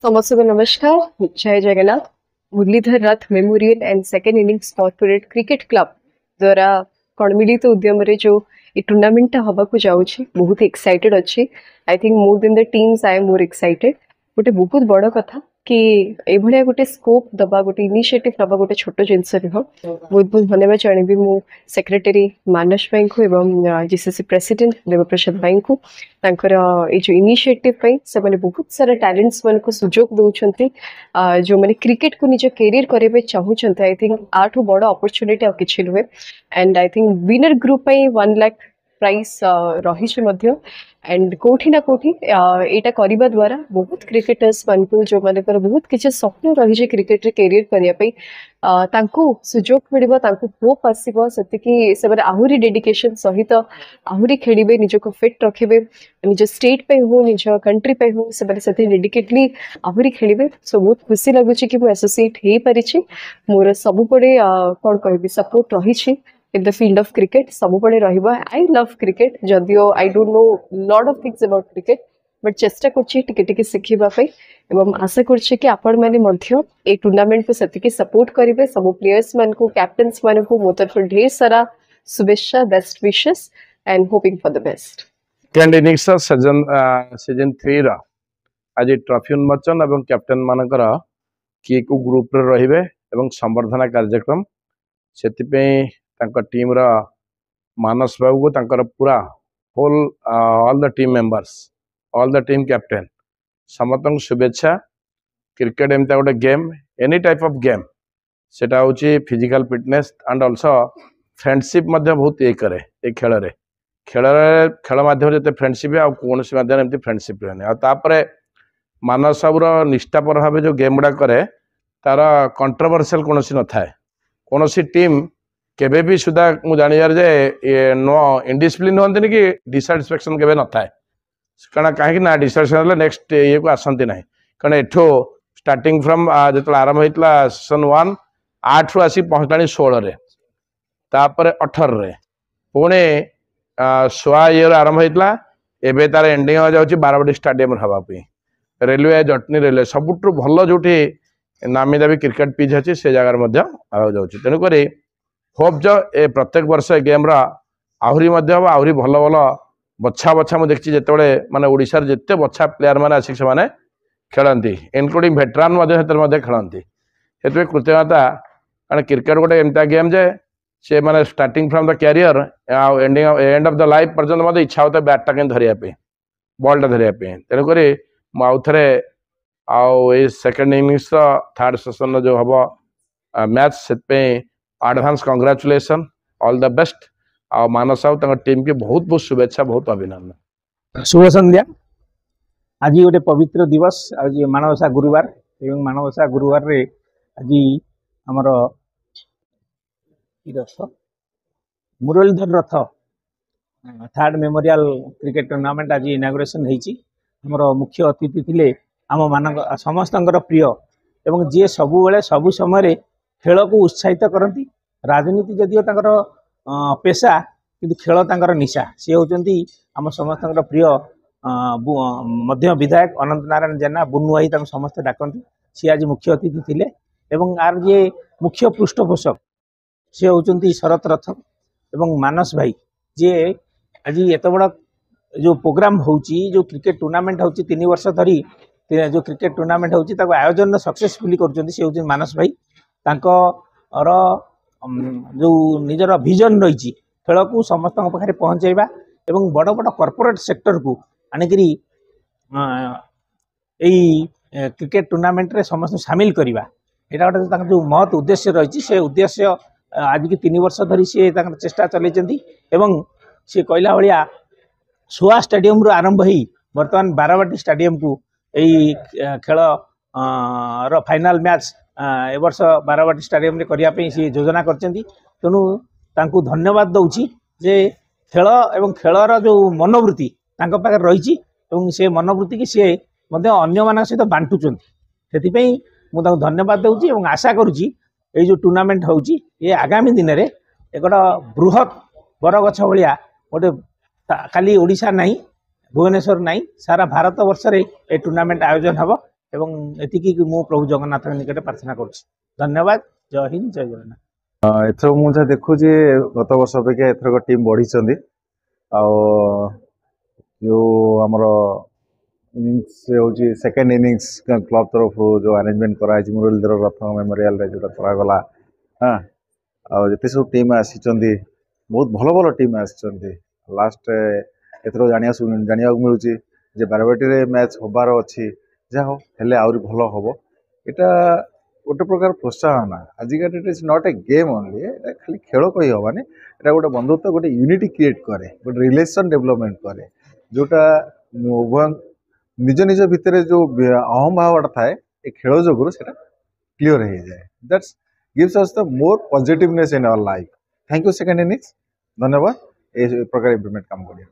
समस्त को नमस्कार। जय जगन्नाथ। मुरलीधर रथ memorial and second innings corporate cricket club द्वारा कौन मिलित उद्यम जो ये टूर्नामेंट हवा को जाऊँगी बहुत एक्साइटेड अच्छी। I think more than the teams I am more excited. गोटे बहुत बड़ कथा कि एभलिया गोटे स्कोप दबा गोटे इनिशिएटिव नवा गोटे छोट जिनस नुह। बहुत बहुत धन्यवाद चाहबी मु सेक्रेटरी मानस भाई को एवं जीसीसी प्रेसिडेंट देवप्रसाद भाई को ये जो इनिशिएटिव से मैंने बहुत सारा टैलेंट्स मान को सुजोग दौरान जो मैंने क्रिकेट को निज कैरियर करेंगे चाहूँगी। आई थिंक आठू बड़ अपॉर्चुनिटी आ कि नुहे। And I think winner group 1 lakh price रही एंड कोठी ना कोठी एटा करबा द्वारा बहुत क्रिकेटर्स मान को जो मानकर बहुत किसी स्वप्न रही क्रिकेट रे कैरियर करने तांको सुजोग मिलिबा तांको होप आसीबो सेतिकी से आहुरी डेडिकेशन सहित आहुरी खेलिबे निजको फिट रखिबे निज स्टेट पे हो निज कंट्री पे हो से डेडिकेटली आहुरी खेलिबे। सो बहुत खुशी लगुच कि एसोसिएट हे परिछि मोर सबु पड़े कोन कहबी सपोर्ट रही in the field of cricket सब बड़े रहिबा। आई लव क्रिकेट जदियो I don't know lot of things about cricket but चेष्टा करछि टिके टिके सिखिबा पे एवं आशा करछि कि आपण माने मध्य ए टूर्नामेंट को सतिके सपोर्ट करिवे। सब प्लेयर्स मान को कैप्टन्स मान को मोतर पर ढेर सारा शुभेच्छा best wishes and hoping for the best. Second innings season 3 रा आज ट्रॉफी उन्मोचन एवं कैप्टन मानकर किए को ग्रुप रे रहिबे एवं संवर्धना कार्यक्रम सेतिपे टीम रा मानस बाबू को तंकर पूरा whole all the team members all the team captain समस्त शुभेच्छा। क्रिकेट एमता गोटे game any type of game सेटा होची physical fitness and also friendship मध्य बहुत ये करे ए खेल माध्यम जते फ्रेंडशिप आ कौन माध्यम एमती फ्रेंडशिप रहने आ तापरे मानस बाबूर निष्ठापर भाव जो गेम गुड़ा करे तार कंट्रोवर्शियल कौन न थाए कौन टीम केबे भी सुधा मु जानिबार जे नो इनडिसिप्लिन होंतनी कि डिसैटिस्फैक्शन केबे न थाए कारण कहीं ना डिसैटिस्फैक्शन नेक्स्ट ये को आसंती ना कारण एठो स्टार्टिंग फ्रॉम जो आरंभ होता सीजन 1 8 रु आसी पहुँचला 16 रे तापर 18 रे पुणे 16 ये आरंभ होता एबे तार एंडिंग हो जाउची बारवाटी स्टेडियम हवा पे रेलवे जटनी रेलवे सबुठु भल जोठी नामी दाबी क्रिकेट पिच अच्छी से जगार मध्य आ जाउची। तेणुक होप जो ए प्रत्येक वर्ष गेम आहरी आहरी भल भल बछा बछा मुझे देखी जिते माने ओडिशार जिते बछा प्लेयर मैंने आसिक से खेलती इनक्लूडिंग भेटरान खेलती से कृतज्ञता कारण क्रिकेट गोटे एमता गेम जे से माने starting from the career ending end of the life पर्यंत मत इच्छा होता बैटा के धरिया बॉलटा धरिया तेणुक आउ थे आई सेकेंड इनिंग्स थर्ड सेशन जो हम मैच से advance congratulation all the best आ मानस साहब टीम के बहुत बहुत शुभेच्छा बहुत अभिनंदन। शुभ संध्या। आज गोटे पवित्र दिवस आज मानवसा गुरुवार एवं मानवसा गुरुवार रे आज आमर रथ मुरलीधर रथ थर्ड मेमोरियल क्रिकेट टूर्नामेंट आज इनागुरेशन होती। आमर मुख्य अतिथि थिले आम मान समस्त प्रिय एवं जी सबु सबु समय खेल को उत्साहित करती। राजनीति जदिओ पेशा किंतु खेल तांकर निशा सी होती आम समस्त प्रिय मध्य विधायक अनंत नारायण जेना बुनुआई समस्त डाकती सी आज मुख्य अतिथि थिले एवं आर जे मुख्य पृष्ठपोषक सी होती शरत रथ एवं मानस भाई जे आज एत बड़ जो प्रोग्राम होची जो क्रिकेट टूर्नामेंट होची 3 वर्ष धरी जो क्रिकेट टूर्नामेंट होची ताको आयोजन सक्सेसफुली करछन्ती सी होती मानस भाई तांकर जो निजर विजन रही खेल को समस्त पाखे पहुँचेबा एवं बड़ बड़ कॉर्पोरेट सेक्टर को आनिकरी क्रिकेट टूर्नामेंट रे समस्त सामिल करवा यहाँ गोटे जो महत उद्देश्य रही से उद्देश्य आज की 3 वर्ष धरी सी चेष्टा चलती सी कहला भाया सुआ स्टेडियम आरंभ हो बर्तमान बारवाटी स्टेडियम को यही खेल फाइनल मैच ए वर्ष बारवाटी स्टेडियम रे करने सी योजना करछन्ती। तेणु तांकु धन्यवाद दउछि जे खेल एवं खेलर जो मनोवृत्ति तांको पाखे रही से मनोवृत्ति की सी अन्य मान सहित बांटुचंती से मुझे धन्यवाद दूची और आशा करुच्ची ये जो टूर्नामेंट होची ये आगामी दिन में एक बृहत बरगछ भाया गोटे खाली ओडिशा नहीं भुवनेश्वर नहीं सारा भारत वर्ष रे ए टूर्नामेंट आयोजन हम ଏବଂ ଏତିକି ମୁଁ ପ୍ରଭୁ ଜଗନ୍ନାଥଙ୍କ ନିକଟରେ ପ୍ରାର୍ଥନା କରୁଛି। ଧନ୍ୟବାଦ। ଜୟ ହିନ୍ଦ, ଜୟ ଜଗନ୍ନାଥ। ଏଥର ମୁଁ ଯାହା ଦେଖୁଛି ଗତ ବର୍ଷ ଅପେକ୍ଷା ଏଥରକ ଟିମ୍ ବଢିଛନ୍ତି। ଆଉ ଯୋଉ ଆମର ଇନିଂସ ହେଉଛି ସେକେଣ୍ଡ ଇନିଂସ କ୍ଲବ ତରଫରୁ ଯୋଉ ଆରେଞ୍ଜମେଣ୍ଟ କରାଯାଇଛି ମୁରଲୀଧର ରଥ ମେମୋରିଆଲରେ ଯୋଉଟା କରାଗଲା, ହଁ, ଆଉ ଯେତେ ସବୁ ଟିମ୍ ଆସିଛନ୍ତି ବହୁତ ଭଲ ଭଲ ଟିମ୍ ଆସିଛନ୍ତି। ଲାଷ୍ଟ ଏଥର ଜାଣିବାକୁ ମିଳୁଛି ଯେ ବାରବାଟୀରେ ମ୍ୟାଚ୍ ହବାର ଅଛି। ଯାହା ହଉ ହେଲେ ଆହୁରି ଭଲ ହବ। ଏଇଟା ଗୋଟେ ପ୍ରକାର ପ୍ରୋତ୍ସାହନ। ଆଜିକା date is not a game only, ଏଇଟା ଖାଲି ଖେଳ କହି ହବନି। ଏଇଟା ଗୋଟେ ବନ୍ଧୁତ୍ୱ, ଗୋଟେ ୟୁନିଟି କ୍ରିଏଟ୍ କରେ, ଗୋଟେ ରିଲେସନ୍ ଡେଭଲପମେଣ୍ଟ କରେ, ଯୋଉଟା ଉଭୟ ନିଜ ନିଜ ଭିତରେ ଯୋଉ ଅହଂଭାବଟା ଥାଏ ଏ ଖେଳ ଯୋଗୁରୁ ସେଟା କ୍ଲିୟର ହେଇଯାଏ। That's gives us the more positiveness in our life. Thank you second innings। ଧନ୍ୟବାଦ ଏ ପ୍ରକାର ଇମ୍ପ୍ରୁଭମେଣ୍ଟ କାମ କରିବା।